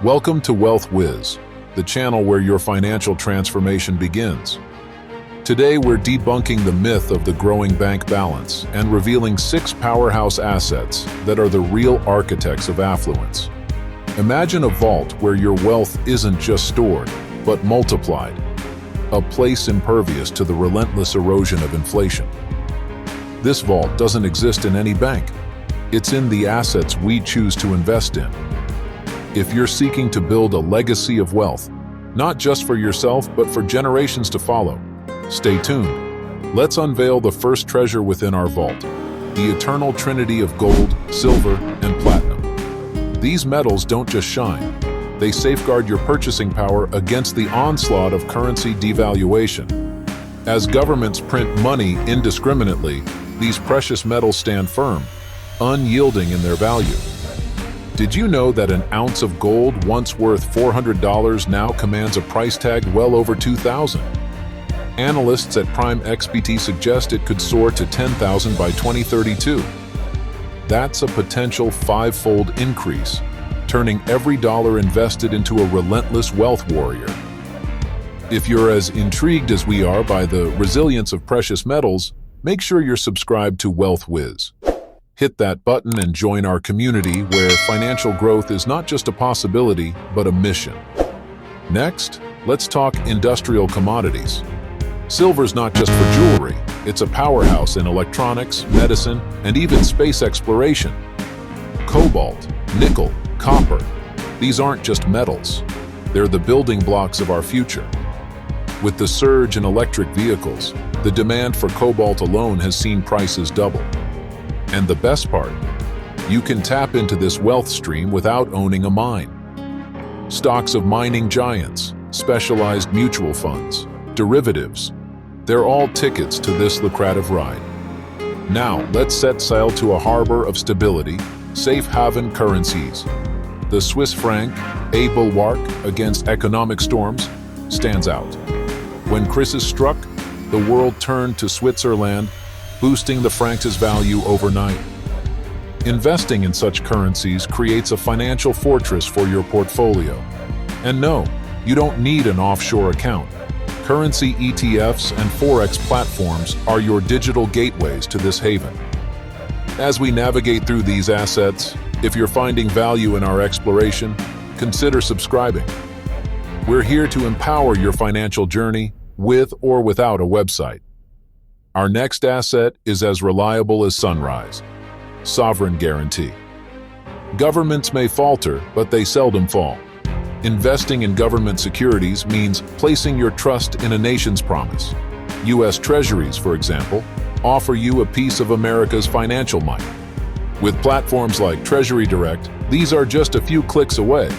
Welcome to Wealth Wiz, the channel where your financial transformation begins. Today we're debunking the myth of the growing bank balance and revealing 6 powerhouse assets that are the real architects of affluence. Imagine a vault where your wealth isn't just stored, but multiplied, a place impervious to the relentless erosion of inflation. This vault doesn't exist in any bank. It's in the assets we choose to invest in. If you're seeking to build a legacy of wealth, not just for yourself but for generations to follow, stay tuned. Let's unveil the first treasure within our vault, the eternal trinity of gold, silver, and platinum. These metals don't just shine. They safeguard your purchasing power against the onslaught of currency devaluation. As governments print money indiscriminately, these precious metals stand firm, unyielding in their value. Did you know that an ounce of gold once worth $400 now commands a price tag well over $2,000? Analysts at Prime XBT suggest it could soar to $10,000 by 2032. That's a potential 5-fold increase, turning every dollar invested into a relentless wealth warrior. If you're as intrigued as we are by the resilience of precious metals, make sure you're subscribed to Wealth Wiz. Hit that button and join our community where financial growth is not just a possibility, but a mission. Next, let's talk industrial commodities. Silver's not just for jewelry, it's a powerhouse in electronics, medicine, and even space exploration. Cobalt, nickel, copper, these aren't just metals. They're the building blocks of our future. With the surge in electric vehicles, the demand for cobalt alone has seen prices double. And the best part, you can tap into this wealth stream without owning a mine. Stocks of mining giants, specialized mutual funds, derivatives, they're all tickets to this lucrative ride. Now, let's set sail to a harbor of stability, safe haven currencies. The Swiss franc, a bulwark against economic storms, stands out. When crisis struck, the world turned to Switzerland, boosting the franc's value overnight. Investing in such currencies creates a financial fortress for your portfolio. And no, you don't need an offshore account. Currency ETFs and Forex platforms are your digital gateways to this haven. As we navigate through these assets, if you're finding value in our exploration, consider subscribing. We're here to empower your financial journey with or without a website. Our next asset is as reliable as sunrise: sovereign guarantee. Governments may falter, but they seldom fall. Investing in government securities means placing your trust in a nation's promise. U.S. Treasuries, for example, offer you a piece of America's financial might. With platforms like Treasury Direct, these are just a few clicks away,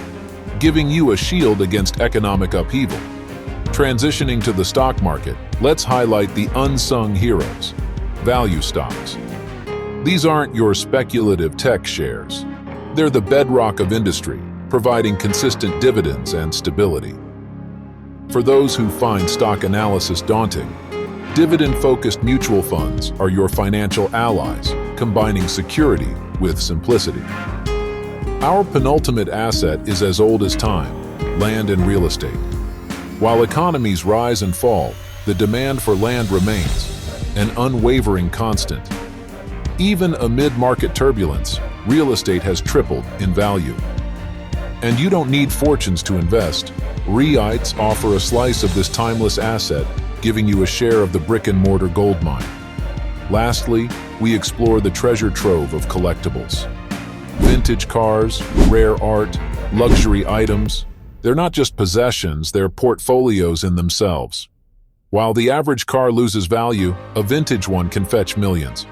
giving you a shield against economic upheaval. Transitioning to the stock market, let's highlight the unsung heroes: value stocks. These aren't your speculative tech shares. They're the bedrock of industry, providing consistent dividends and stability. For those who find stock analysis daunting, dividend-focused mutual funds are your financial allies, combining security with simplicity. Our penultimate asset is as old as time: land and real estate. While economies rise and fall, the demand for land remains, an unwavering constant. Even amid market turbulence, real estate has tripled in value. And you don't need fortunes to invest. REITs offer a slice of this timeless asset, giving you a share of the brick-and-mortar gold mine. Lastly, we explore the treasure trove of collectibles. Vintage cars, rare art, luxury items, they're not just possessions, they're portfolios in themselves. While the average car loses value, a vintage one can fetch millions.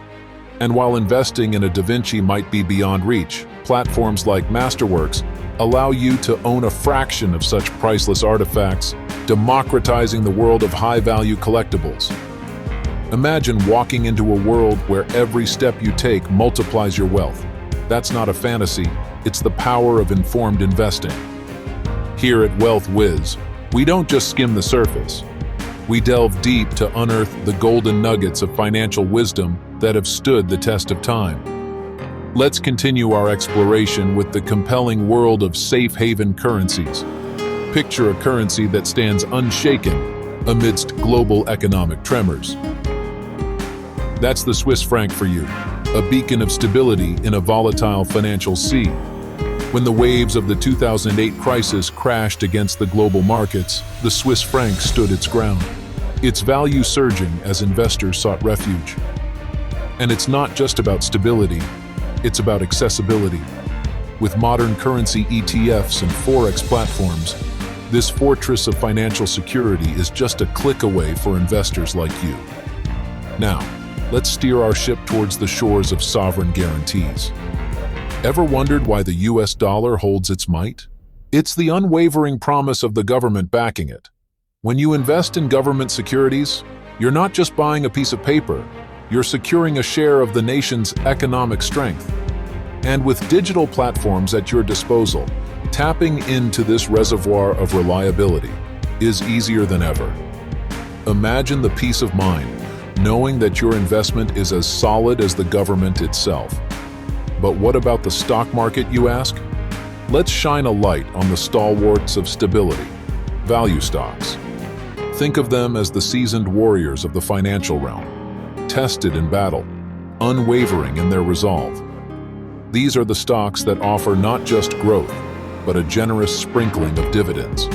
And while investing in a Da Vinci might be beyond reach, platforms like Masterworks allow you to own a fraction of such priceless artifacts, democratizing the world of high-value collectibles. Imagine walking into a world where every step you take multiplies your wealth. That's not a fantasy, it's the power of informed investing. Here at Wealth Wiz, we don't just skim the surface. We delve deep to unearth the golden nuggets of financial wisdom that have stood the test of time. Let's continue our exploration with the compelling world of safe haven currencies. Picture a currency that stands unshaken amidst global economic tremors. That's the Swiss franc for you, a beacon of stability in a volatile financial sea. When the waves of the 2008 crisis crashed against the global markets, the Swiss franc stood its ground, its value surging as investors sought refuge. And it's not just about stability, it's about accessibility. With modern currency ETFs and Forex platforms, this fortress of financial security is just a click away for investors like you. Now, let's steer our ship towards the shores of sovereign guarantees. Ever wondered why the US dollar holds its might? It's the unwavering promise of the government backing it. When you invest in government securities, you're not just buying a piece of paper, you're securing a share of the nation's economic strength. And with digital platforms at your disposal, tapping into this reservoir of reliability is easier than ever. Imagine the peace of mind, knowing that your investment is as solid as the government itself. But what about the stock market, you ask? Let's shine a light on the stalwarts of stability, value stocks. Think of them as the seasoned warriors of the financial realm, tested in battle, unwavering in their resolve. These are the stocks that offer not just growth, but a generous sprinkling of dividends.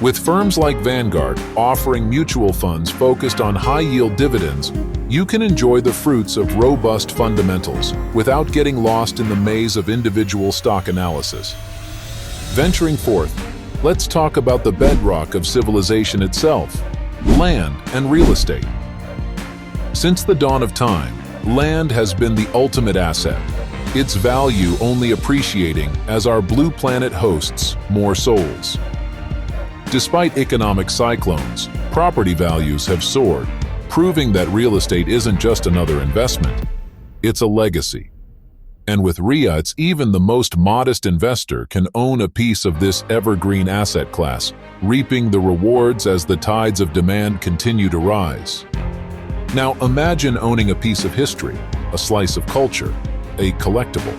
With firms like Vanguard offering mutual funds focused on high-yield dividends, you can enjoy the fruits of robust fundamentals without getting lost in the maze of individual stock analysis. Venturing forth, let's talk about the bedrock of civilization itself, land and real estate. Since the dawn of time, land has been the ultimate asset, its value only appreciating as our blue planet hosts more souls. Despite economic cyclones, property values have soared, proving that real estate isn't just another investment, it's a legacy. And with REITs, even the most modest investor can own a piece of this evergreen asset class, reaping the rewards as the tides of demand continue to rise. Now imagine owning a piece of history, a slice of culture, a collectible.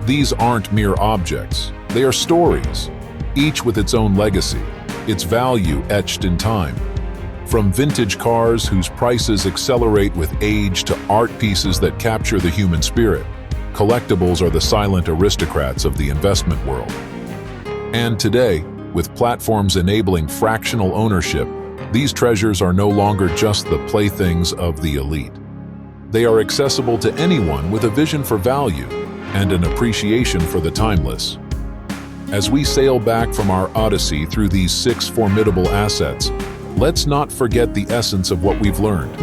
These aren't mere objects, they are stories, each with its own legacy, its value etched in time. From vintage cars whose prices accelerate with age to art pieces that capture the human spirit, collectibles are the silent aristocrats of the investment world. And today, with platforms enabling fractional ownership, these treasures are no longer just the playthings of the elite. They are accessible to anyone with a vision for value and an appreciation for the timeless. As we sail back from our odyssey through these 6 formidable assets, let's not forget the essence of what we've learned.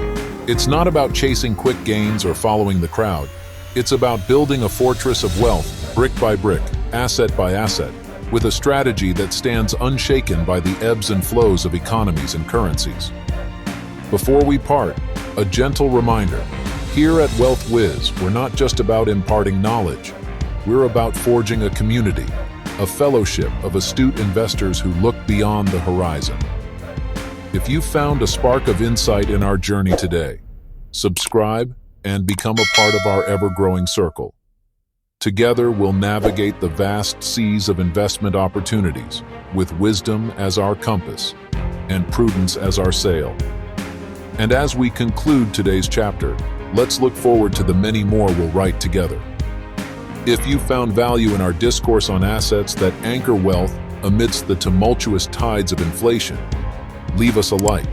It's not about chasing quick gains or following the crowd. It's about building a fortress of wealth, brick by brick, asset by asset, with a strategy that stands unshaken by the ebbs and flows of economies and currencies. Before we part, a gentle reminder. Here at Wealth Wiz, we're not just about imparting knowledge. We're about forging a community, a fellowship of astute investors who look beyond the horizon. If you found a spark of insight in our journey today, subscribe and become a part of our ever-growing circle. Together, we'll navigate the vast seas of investment opportunities with wisdom as our compass and prudence as our sail. And as we conclude today's chapter, let's look forward to the many more we'll write together. If you found value in our discourse on assets that anchor wealth amidst the tumultuous tides of inflation, leave us a like.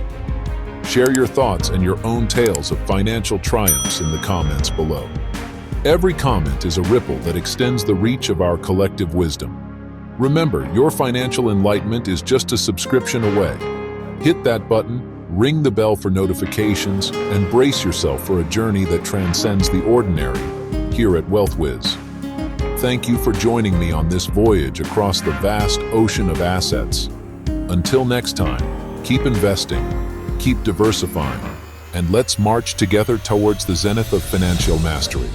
Share your thoughts and your own tales of financial triumphs in the comments below. Every comment is a ripple that extends the reach of our collective wisdom. Remember, your financial enlightenment is just a subscription away. Hit that button, ring the bell for notifications, and brace yourself for a journey that transcends the ordinary here at Wealth Wiz. Thank you for joining me on this voyage across the vast ocean of assets. Until next time, keep investing, keep diversifying, and let's march together towards the zenith of financial mastery.